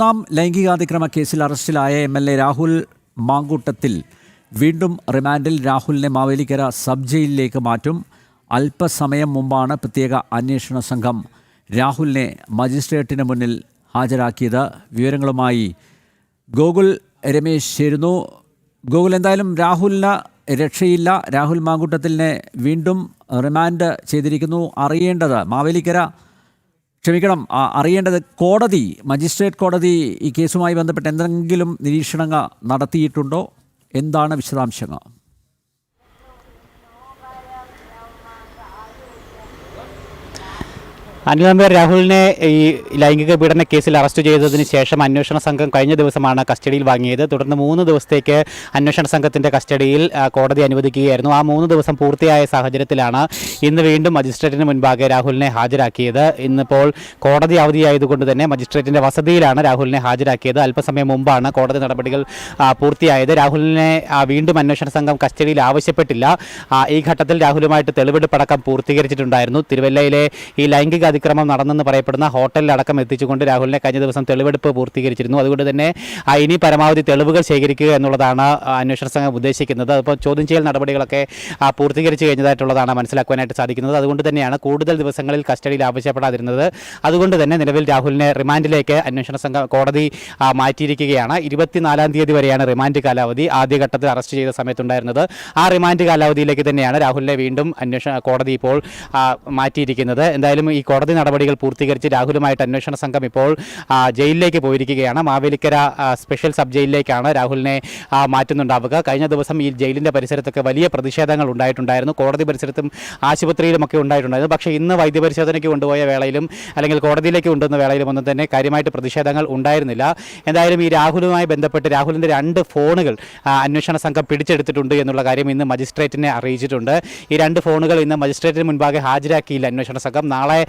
10-ാം ലൈംഗികാതിക്രമ കേസിൽ അറസ്റ്റിലായ MLA രാഹുൽ മാങ്കൂട്ടത്തിൽ വീണ്ടും റിമാൻഡിൽ. രാഹുലിനെ മാവേലിക്കര സബ് ജയിലിലേക്ക് മാറ്റും. അല്പസമയം മുമ്പാണ് പ്രത്യേക അന്വേഷണ സംഘം രാഹുലിനെ മജിസ്ട്രേറ്റിന് മുന്നിൽ ഹാജരാക്കിയത്. വിവരങ്ങളുമായി ഗോകുൽ രമേശ് ചേരുന്നു. ഗോകുൽ, എന്തായാലും രാഹുലിന് രക്ഷയില്ല. രാഹുൽ മാങ്കൂട്ടത്തിലിനെ വീണ്ടും റിമാൻഡ് ചെയ്തിരിക്കുന്നു. അറിയേണ്ടത് കോടതി, മജിസ്ട്രേറ്റ് കോടതി ഈ കേസുമായി ബന്ധപ്പെട്ട് എന്തെങ്കിലും നിരീക്ഷണങ്ങൾ നടത്തിയിട്ടുണ്ടോ? എന്താണ് വിശദാംശങ്ങൾ? അനിൽ രാഹുലിനെ ഈ ലൈംഗിക പീഡന കേസിൽ അറസ്റ്റ് ചെയ്തതിന് ശേഷം അന്വേഷണ സംഘം കഴിഞ്ഞ ദിവസമാണ് കസ്റ്റഡിയിൽ വാങ്ങിയത്. തുടർന്ന് 3 ദിവസത്തേക്ക് അന്വേഷണ സംഘത്തിൻ്റെ കസ്റ്റഡിയിൽ കോടതി അനുവദിക്കുകയായിരുന്നു. ആ 3 ദിവസം പൂർത്തിയായ സാഹചര്യത്തിലാണ് ഇന്ന് വീണ്ടും മജിസ്ട്രേറ്റിന് മുൻപാകെ രാഹുലിനെ ഹാജരാക്കിയത്. ഇന്നിപ്പോൾ കോടതി അവധിയായതുകൊണ്ട് തന്നെ മജിസ്ട്രേറ്റിൻ്റെ വസതിയിലാണ് രാഹുലിനെ ഹാജരാക്കിയത്. അല്പസമയം മുമ്പാണ് കോടതി നടപടികൾ പൂർത്തിയായത്. രാഹുലിനെ വീണ്ടും അന്വേഷണ സംഘം കസ്റ്റഡിയിൽ ആവശ്യപ്പെട്ടില്ല. ഈ ഘട്ടത്തിൽ രാഹുലുമായിട്ട് തെളിവെടുപ്പടക്കം പൂർത്തീകരിച്ചിട്ടുണ്ടായിരുന്നു. തിരുവല്ലയിലെ ഈ ലൈംഗിക അതിക്രമം നടന്നെന്ന് പറയപ്പെടുന്ന ഹോട്ടലിലടക്കം എത്തിച്ചുകൊണ്ട് രാഹുലിനെ കഴിഞ്ഞ ദിവസം തെളിവെടുപ്പ് പൂർത്തീകരിച്ചിരുന്നു. അതുകൊണ്ട് തന്നെ ഇനി പരമാവധി തെളിവുകൾ ശേഖരിക്കുക എന്നുള്ളതാണ് അന്വേഷണ സംഘം ഉദ്ദേശിക്കുന്നത്. അപ്പോൾ ചോദ്യം ചെയ്യൽ നടപടികളൊക്കെ പൂർത്തീകരിച്ചു കഴിഞ്ഞതായിട്ടുള്ളതാണ് മനസ്സിലാക്കുവാനായിട്ട് സാധിക്കുന്നത്. അതുകൊണ്ട് തന്നെയാണ് കൂടുതൽ ദിവസങ്ങളിൽ കസ്റ്റഡിയിൽ ആവശ്യപ്പെടാതിരുന്നത്. അതുകൊണ്ട് തന്നെ നിലവിൽ രാഹുലിനെ റിമാൻഡിലേക്ക് അന്വേഷണ സംഘം കോടതി മാറ്റിയിരിക്കുകയാണ്. 24-ാം തീയതി വരെയാണ് റിമാൻഡ് കാലാവധി ആദ്യഘട്ടത്തിൽ അറസ്റ്റ് ചെയ്ത സമയത്തുണ്ടായിരുന്നത്. ആ റിമാൻഡ് കാലാവധിയിലേക്ക് തന്നെയാണ് രാഹുലിനെ വീണ്ടും കോടതി ഇപ്പോൾ മാറ്റിയിരിക്കുന്നത്. എന്തായാലും ഈ കോടതി നടപടികൾ പൂർത്തീകരിച്ച് രാഹുലുമായിട്ട് അന്വേഷണ സംഘം ഇപ്പോൾ ജയിലിലേക്ക് പോയിരിക്കുകയാണ്. മാവേലിക്കര സ്പെഷ്യൽ സബ് ജയിലിലേക്കാണ് രാഹുലിനെ മാറ്റുന്നുണ്ടാവുക. കഴിഞ്ഞ ദിവസം ഈ ജയിലിൻ്റെ പരിസരത്തൊക്കെ വലിയ പ്രതിഷേധങ്ങൾ ഉണ്ടായിട്ടുണ്ടായിരുന്നു. കോടതി പരിസരത്തും ആശുപത്രിയിലുമൊക്കെ ഉണ്ടായിട്ടുണ്ടായിരുന്നു. പക്ഷേ ഇന്ന് വൈദ്യപരിശോധനയ്ക്ക് കൊണ്ടുപോയ വേളയിലും അല്ലെങ്കിൽ കോടതിയിലേക്ക് കൊണ്ടുവന്ന വേളയിലും ഒന്നും തന്നെ കാര്യമായിട്ട് പ്രതിഷേധങ്ങൾ ഉണ്ടായിരുന്നില്ല. എന്തായാലും ഈ രാഹുലുമായി ബന്ധപ്പെട്ട് രാഹുലിൻ്റെ 2 ഫോണുകൾ അന്വേഷണ സംഘം പിടിച്ചെടുത്തിട്ടുണ്ട് എന്നുള്ള കാര്യം ഇന്ന് മജിസ്ട്രേറ്റിനെ അറിയിച്ചിട്ടുണ്ട്. ഈ 2 ഫോണുകൾ ഇന്ന് മജിസ്ട്രേറ്റിന് മുൻപാകെ ഹാജരാക്കിയില്ല അന്വേഷണ സംഘം. നാളെ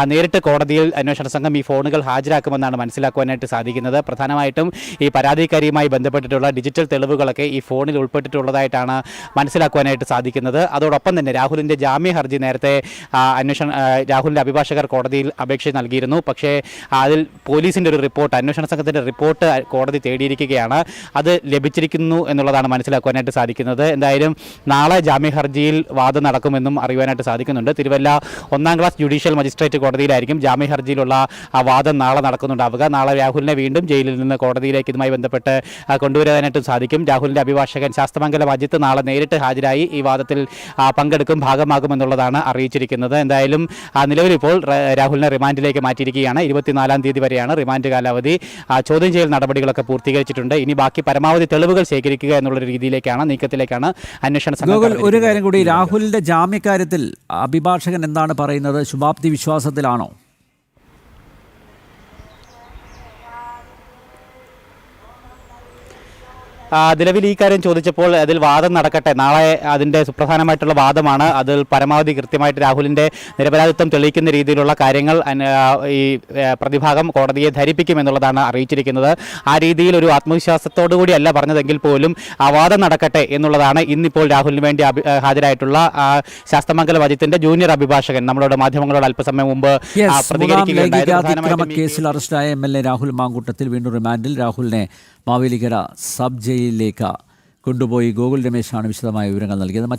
നേരിട്ട് കോടതിയിൽ അന്വേഷണ സംഘം ഈ ഫോണുകൾ ഹാജരാക്കുമെന്നാണ് മനസ്സിലാക്കുവാനായിട്ട് സാധിക്കുന്നത്. പ്രധാനമായിട്ടും ഈ പരാതിക്കാരിയുമായി ബന്ധപ്പെട്ടിട്ടുള്ള ഡിജിറ്റൽ തെളിവുകളൊക്കെ ഈ ഫോണിൽ ഉൾപ്പെട്ടിട്ടുള്ളതായിട്ടാണ് മനസ്സിലാക്കുവാനായിട്ട് സാധിക്കുന്നത്. അതോടൊപ്പം തന്നെ രാഹുലിൻ്റെ ജാമ്യ ഹർജി നേരത്തെ രാഹുലിൻ്റെ അഭിഭാഷകർ കോടതിയിൽ അപേക്ഷ നൽകിയിരുന്നു. പക്ഷേ അതിൽ പോലീസിൻ്റെ ഒരു റിപ്പോർട്ട്, അന്വേഷണ സംഘത്തിൻ്റെ റിപ്പോർട്ട് കോടതി തേടിയിരിക്കുകയാണ്. അത് ലഭിച്ചിരിക്കുന്നു എന്നുള്ളതാണ് മനസ്സിലാക്കുവാനായിട്ട് സാധിക്കുന്നത്. എന്തായാലും നാളെ ജാമ്യ ഹർജിയിൽ വാദം നടക്കുമെന്നും അറിയുവാനായിട്ട് സാധിക്കുന്നുണ്ട്. തിരുവല്ല 1ാം ക്ലാസ് ജുഡീഷ്യൽ മജിസ്ട്രേറ്റ് കോടതിയിലായിരിക്കും ജാമ്യ ഹർജിയിലുള്ള വാദം നാളെ നടക്കുന്നുണ്ടാവുക. നാളെ രാഹുലിനെ വീണ്ടും ജയിലിൽ നിന്ന് കോടതിയിലേക്ക് ഇതുമായി ബന്ധപ്പെട്ട് കൊണ്ടുവരാനായിട്ട് സാധിക്കും. രാഹുലിൻ്റെ അഭിഭാഷകൻ ശാസ്തമംഗലം അജിത്ത് നാളെ നേരിട്ട് ഹാജരായി ഈ വാദത്തിൽ പങ്കെടുക്കും, ഭാഗമാകുമെന്നുള്ളതാണ് അറിയിച്ചിരിക്കുന്നത്. എന്തായാലും നിലവിലിപ്പോൾ രാഹുലിനെ റിമാൻഡിലേക്ക് മാറ്റിയിരിക്കുകയാണ്. 24-ാം തീയതി വരെയാണ് റിമാൻഡ് കാലാവധി. ചോദ്യം ചെയ്യൽ നടപടികളൊക്കെ പൂർത്തീകരിച്ചിട്ടുണ്ട്. ഇനി ബാക്കി പരമാവധി തെളിവുകൾ ശേഖരിക്കുക എന്നുള്ള രീതിയിലേക്കാണ്, നീക്കത്തിലേക്കാണ് അന്വേഷണ സംഘം. ഒരു കാര്യം കൂടി, രാഹുലിൻ്റെ ജാമ്യക്കാര്യത്തിൽ അഭിഭാഷകൻ എന്താണ് പറയുന്നത്? ശുഭാപ്തി വിശ്വാസത്തിലാണോ? നിലവിൽ ഈ കാര്യം ചോദിച്ചപ്പോൾ അതിൽ വാദം നടക്കട്ടെ, നാളെ അതിൻ്റെ സുപ്രധാനമായിട്ടുള്ള വാദമാണ്. അതിൽ പരമാവധി കൃത്യമായിട്ട് രാഹുലിൻ്റെ നിരപരാധിത്വം തെളിയിക്കുന്ന രീതിയിലുള്ള കാര്യങ്ങൾ ഈ പ്രതിഭാഗം കോടതിയെ ധരിപ്പിക്കുമെന്നുള്ളതാണ് അറിയിച്ചിരിക്കുന്നത്. ആ രീതിയിൽ ഒരു ആത്മവിശ്വാസത്തോടു കൂടിയല്ല പറഞ്ഞതെങ്കിൽ പോലും ആ വാദം നടക്കട്ടെ എന്നുള്ളതാണ് ഇന്നിപ്പോൾ രാഹുലിന് വേണ്ടി ഹാജരായിട്ടുള്ള ശാസ്തമംഗലം അജിത്തിൻ്റെ ജൂനിയർ അഭിഭാഷകൻ നമ്മളോട് മാധ്യമങ്ങളോട് അല്പസമയം മുമ്പ് പ്രതികരിക്കുകയുണ്ടായിരുന്നു. കേസിൽ അറസ്റ്റായ MLA രാഹുൽ മാങ്കൂട്ടത്തിൽ വീണ്ടും റിമാൻഡിൽ. രാഹുലിനെ മാവേലിക്കര സബ് ജയിലിലേക്ക് കൊണ്ടുപോയി. ഗോകുൽ രമേശാണ് വിശദമായ വിവരങ്ങൾ നൽകിയത്.